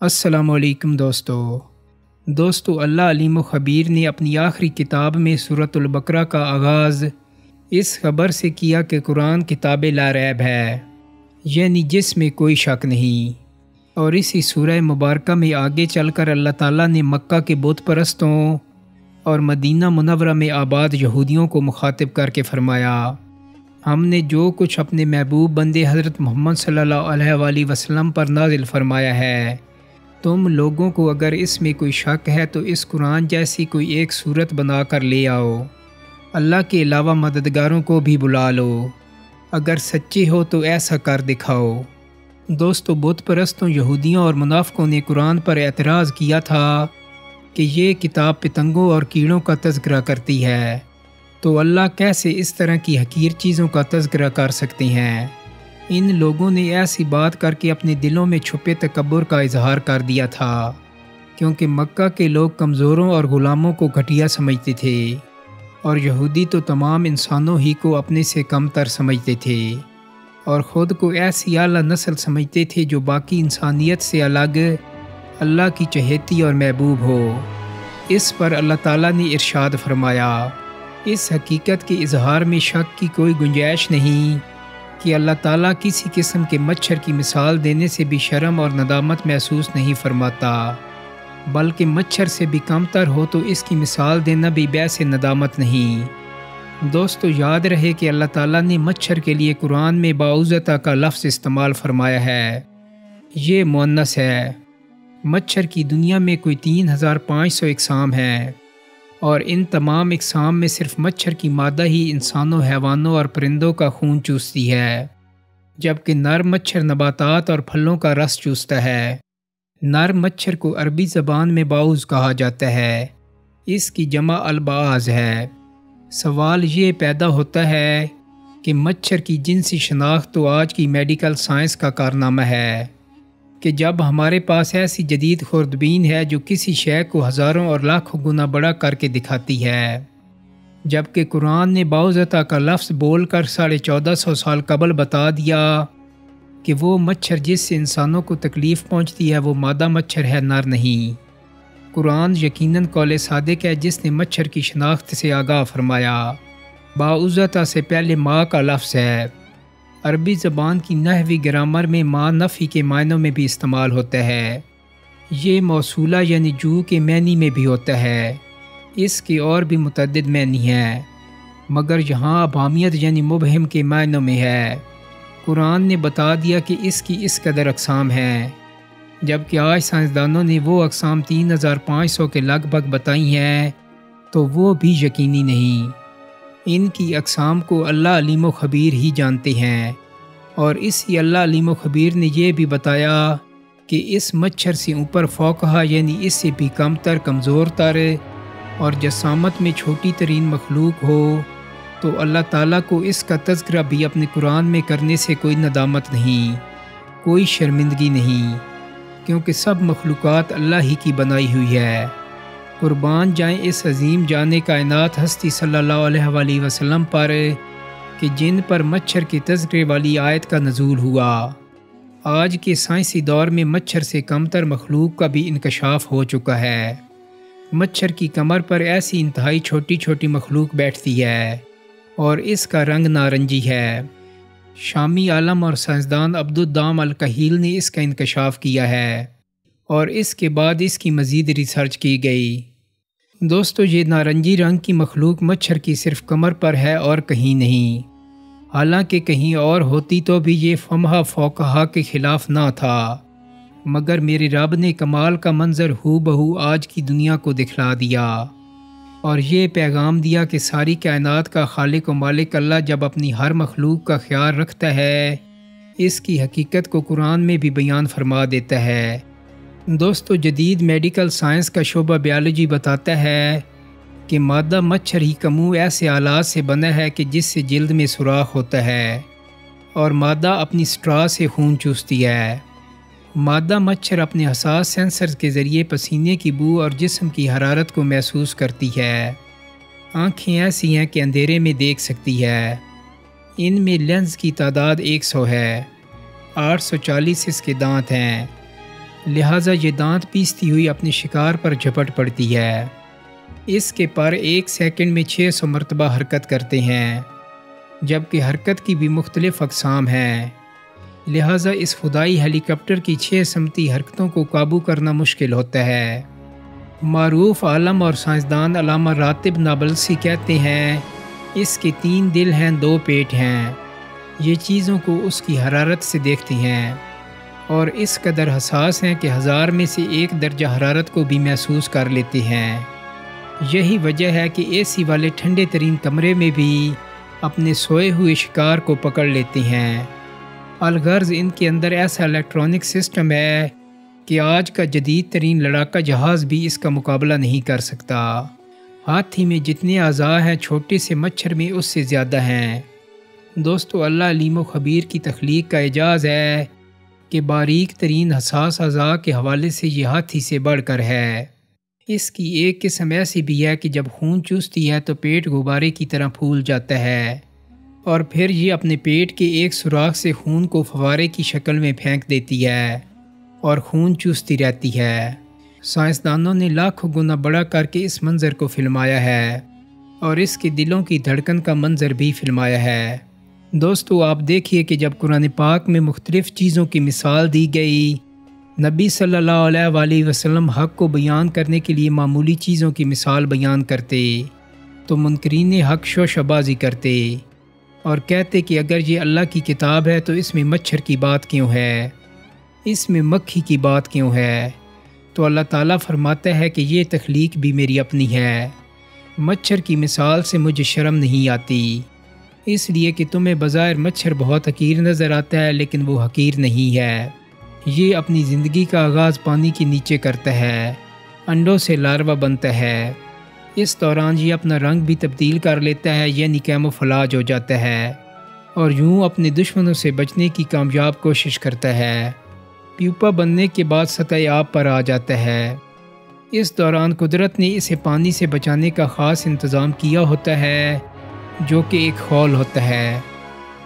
السلام علیکم دوستو اللہ علیم و خبیر نے اپنی آخری کتاب میں سورۃ البقرہ کا آغاز اس خبر سے کیا کہ قرآن کتاب لا ریب ہے، یعنی جس میں کوئی شک نہیں۔ اور اسی سورہ مبارکہ میں آگے چل کر اللہ تعالیٰ نے مکہ کے بت پرستوں اور مدینہ منورہ میں آباد یہودیوں کو مخاطب کر کے فرمایا، ہم نے جو کچھ اپنے محبوب بندے حضرت محمد صلی اللہ علیہ وآلہ وسلم پر نازل فرمایا ہے، تم لوگوں کو اگر اس میں کوئی شک ہے تو اس قرآن جیسی کوئی ایک صورت بنا کر لے آؤ، اللہ کے علاوہ مددگاروں کو بھی بلا لو، اگر سچے ہو تو ایسا کر دکھاؤ۔ دوستو، بت پرستوں یہودیوں اور منافقوں نے قرآن پر اعتراض کیا تھا کہ یہ کتاب پتنگوں اور کیڑوں کا تذکرہ کرتی ہے، تو اللہ کیسے اس طرح کی حقیر چیزوں کا تذکرہ کر سکتے ہیں؟ ان لوگوں نے ایسی بات کر کے اپنے دلوں میں چھپے تکبر کا اظہار کر دیا تھا، کیونکہ مکہ کے لوگ کمزوروں اور غلاموں کو گھٹیا سمجھتے تھے، اور یہودی تو تمام انسانوں ہی کو اپنے سے کم تر سمجھتے تھے، اور خود کو ایسی اعلیٰ نسل سمجھتے تھے جو باقی انسانیت سے الگ اللہ کی چہیتی اور محبوب ہو۔ اس پر اللہ تعالیٰ نے ارشاد فرمایا، اس حقیقت کے اظہار میں شک کی کوئی گنجائش نہیں کہ اللہ تعالیٰ کسی قسم کے مچھر کی مثال دینے سے بھی شرم اور ندامت محسوس نہیں فرماتا، بلکہ مچھر سے بھی کم تر ہو تو اس کی مثال دینا بھی باعث ندامت نہیں۔ دوستو، یاد رہے کہ اللہ تعالیٰ نے مچھر کے لیے قرآن میں باعوضۃ کا لفظ استعمال فرمایا ہے، یہ مؤنث ہے۔ مچھر کی دنیا میں کوئی 3500 اقسام ہیں، اور ان تمام اقسام میں صرف مچھر کی مادہ ہی انسانوں، حیوانوں اور پرندوں کا خون چوستی ہے، جبکہ نر مچھر نباتات اور پھلوں کا رس چوستا ہے۔ نر مچھر کو عربی زبان میں باعوض کہا جاتا ہے، اس کی جمع الباعض ہے۔ سوال یہ پیدا ہوتا ہے کہ مچھر کی جنسی شناخت تو آج کی میڈیکل سائنس کا کارنامہ ہے کہ جب ہمارے پاس ایسی جدید خوردبین ہے جو کسی شے کو ہزاروں اور لاکھوں گنا بڑا کر کے دکھاتی ہے، جبکہ قرآن نے باعوضۃ کا لفظ بول کر 1450 سال قبل بتا دیا کہ وہ مچھر جس سے انسانوں کو تکلیف پہنچتی ہے وہ مادہ مچھر ہے، نر نہیں۔ قرآن یقیناً قول صادق ہے جس نے مچھر کی شناخت سے آگاہ فرمایا۔ باعوضۃ سے پہلے ما کا لفظ ہے، عربی زبان کی نحوی گرامر میں ما نفی کے معنوں میں بھی استعمال ہوتا ہے، یہ موصولہ یعنی جو کے معنی میں بھی ہوتا ہے، اس کے اور بھی متعدد معنی ہیں، مگر یہاں ابہامیت یعنی مبہم کے معنوں میں ہے۔ قرآن نے بتا دیا کہ اس کی اس قدر اقسام ہیں، جبکہ آج سائنسدانوں نے وہ اقسام 3500 کے لگ بھگ بتائی ہیں، تو وہ بھی یقینی نہیں۔ ان کی اقسام کو اللہ علیم و خبیر ہی جانتے ہیں، اور اسی اللہ علیم و خبیر نے یہ بھی بتایا کہ اس مچھر سے اوپر فوقہ یعنی اس سے بھی کم تر، کمزور تر اور جسامت میں چھوٹی ترین مخلوق ہو تو اللہ تعالیٰ کو اس کا تذکرہ بھی اپنے قرآن میں کرنے سے کوئی ندامت نہیں، کوئی شرمندگی نہیں، کیونکہ سب مخلوقات اللہ ہی کی بنائی ہوئی ہے۔ قربان جائیں اس عظیم جان کائنات ہستی صلی اللہ علیہ وآلہ وسلم پر کہ جن پر مچھر کے تذکرے والی آیت کا نزول ہوا۔ آج کے سائنسی دور میں مچھر سے کم تر مخلوق کا بھی انکشاف ہو چکا ہے۔ مچھر کی کمر پر ایسی انتہائی چھوٹی چھوٹی مخلوق بیٹھتی ہے اور اس کا رنگ نارنجی ہے۔ شامی عالم اور سائنسدان عبدالدام الکحیل نے اس کا انکشاف کیا ہے، اور اس کے بعد اس کی مزید ریسرچ کی گئی۔ دوستو، یہ نارنجی رنگ کی مخلوق مچھر کی صرف کمر پر ہے اور کہیں نہیں، حالانکہ کہیں اور ہوتی تو بھی یہ فمہا فوقہا کے خلاف نہ تھا، مگر میرے رب نے کمال کا منظر ہو بہو آج کی دنیا کو دکھلا دیا، اور یہ پیغام دیا کہ ساری کائنات کا خالق و مالک اللہ جب اپنی ہر مخلوق کا خیال رکھتا ہے، اس کی حقیقت کو قرآن میں بھی بیان فرما دیتا ہے۔ دوستو، جدید میڈیکل سائنس کا شعبہ بیالوجی بتاتا ہے کہ مادہ مچھر ہی کا منہ ایسے آلات سے بنا ہے کہ جس سے جلد میں سوراخ ہوتا ہے، اور مادہ اپنی سٹرا سے خون چوستی ہے۔ مادہ مچھر اپنے حساس سینسر کے ذریعے پسینے کی بو اور جسم کی حرارت کو محسوس کرتی ہے۔ آنکھیں ایسی ہیں کہ اندھیرے میں دیکھ سکتی ہے، ان میں لینز کی تعداد 100 ہے، 840 اس کے دانت ہیں، لہٰذا یہ دانت پیستی ہوئی اپنے شکار پر جھپٹ پڑتی ہے۔ اس کے پر 1 سیکنڈ میں 600 مرتبہ حرکت کرتے ہیں، جبکہ حرکت کی بھی مختلف اقسام ہیں، لہٰذا اس خدائی ہیلی کاپٹر کی 6 سمتی حرکتوں کو قابو کرنا مشکل ہوتا ہے۔ معروف عالم اور سائنسدان علامہ راتب نابلسی کہتے ہیں اس کے 3 دل ہیں، 2 پیٹ ہیں، یہ چیزوں کو اس کی حرارت سے دیکھتے ہیں اور اس قدر حساس ہیں کہ 1000 میں سے 1 درجہ حرارت کو بھی محسوس کر لیتے ہیں۔ یہی وجہ ہے کہ اے سی والے ٹھنڈے ترین کمرے میں بھی اپنے سوئے ہوئے شکار کو پکڑ لیتے ہیں۔ الغرض ان کے اندر ایسا الیکٹرانک سسٹم ہے کہ آج کا جدید ترین لڑاکا جہاز بھی اس کا مقابلہ نہیں کر سکتا۔ ہاتھی میں جتنے اعضاء ہیں چھوٹے سے مچھر میں اس سے زیادہ ہیں۔ دوستو، اللہ علیم و خبیر کی تخلیق کا اعجاز ہے کہ باریک ترین حساس اعضاء کے حوالے سے یہ ہاتھی سے بڑھ کر ہے۔ اس کی ایک قسم ایسی بھی ہے کہ جب خون چوستی ہے تو پیٹ غبارے کی طرح پھول جاتا ہے اور پھر یہ اپنے پیٹ کے ایک سوراخ سے خون کو فوارے کی شکل میں پھینک دیتی ہے اور خون چوستی رہتی ہے۔ سائنسدانوں نے لاکھوں گنا بڑا کر کے اس منظر کو فلمایا ہے اور اس کے دلوں کی دھڑکن کا منظر بھی فلمایا ہے۔ دوستو، آپ دیکھیے کہ جب قرآن پاک میں مختلف چیزوں کی مثال دی گئی، نبی صلی اللہ علیہ وآلہ وسلم حق کو بیان کرنے کے لیے معمولی چیزوں کی مثال بیان کرتے تو منکرین حق شوشہ بازی کرتے اور کہتے کہ اگر یہ اللہ کی کتاب ہے تو اس میں مچھر کی بات کیوں ہے، اس میں مکھی کی بات کیوں ہے؟ تو اللہ تعالیٰ فرماتا ہے کہ یہ تخلیق بھی میری اپنی ہے، مچھر کی مثال سے مجھے شرم نہیں آتی، اس لیے کہ تمہیں بظاہر مچھر بہت حقیر نظر آتا ہے لیکن وہ حقیر نہیں ہے۔ یہ اپنی زندگی کا آغاز پانی کے نیچے کرتا ہے، انڈوں سے لاروا بنتا ہے، اس دوران یہ اپنا رنگ بھی تبدیل کر لیتا ہے یعنی کیموفلاج ہو جاتا ہے اور یوں اپنے دشمنوں سے بچنے کی کامیاب کوشش کرتا ہے۔ پیوپا بننے کے بعد سطح آب پر آ جاتا ہے۔ اس دوران قدرت نے اسے پانی سے بچانے کا خاص انتظام کیا ہوتا ہے جو کہ ایک خول ہوتا ہے۔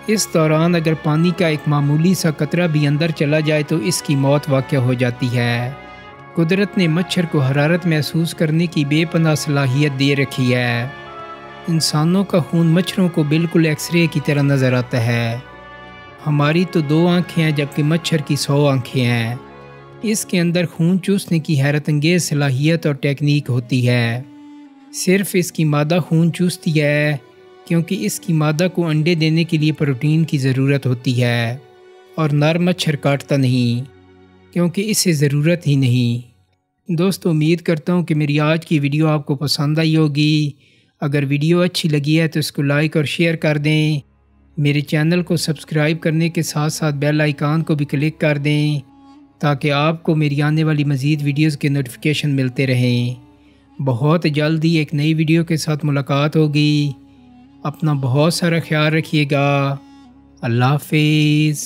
اس دوران اگر پانی کا ایک معمولی سا قطرہ بھی اندر چلا جائے تو اس کی موت واقع ہو جاتی ہے۔ قدرت نے مچھر کو حرارت محسوس کرنے کی بے پناہ صلاحیت دے رکھی ہے۔ انسانوں کا خون مچھروں کو بالکل ایکس رے کی طرح نظر آتا ہے۔ ہماری تو 2 آنکھیں ہیں جبکہ مچھر کی 100 آنکھیں ہیں۔ اس کے اندر خون چوسنے کی حیرت انگیز صلاحیت اور ٹیکنیک ہوتی ہے۔ صرف اس کی مادہ خون چوستی ہے کیونکہ اس کی مادہ کو انڈے دینے کے لیے پروٹین کی ضرورت ہوتی ہے اور نر مچھر کاٹتا نہیں کیونکہ اسے ضرورت ہی نہیں۔ دوستو، امید کرتا ہوں کہ میری آج کی ویڈیو آپ کو پسند آئی ہوگی۔ اگر ویڈیو اچھی لگی ہے تو اس کو لائک اور شیئر کر دیں۔ میرے چینل کو سبسکرائب کرنے کے ساتھ ساتھ بیل آئیکن کو بھی کلک کر دیں تاکہ آپ کو میری آنے والی مزید ویڈیوز کے نوٹیفیکیشن ملتے رہیں۔ بہت جلدی ایک نئی ویڈیو کے ساتھ ملاقات ہوگی۔ اپنا بہت سارا خیال رکھیے گا۔ اللہ حافظ۔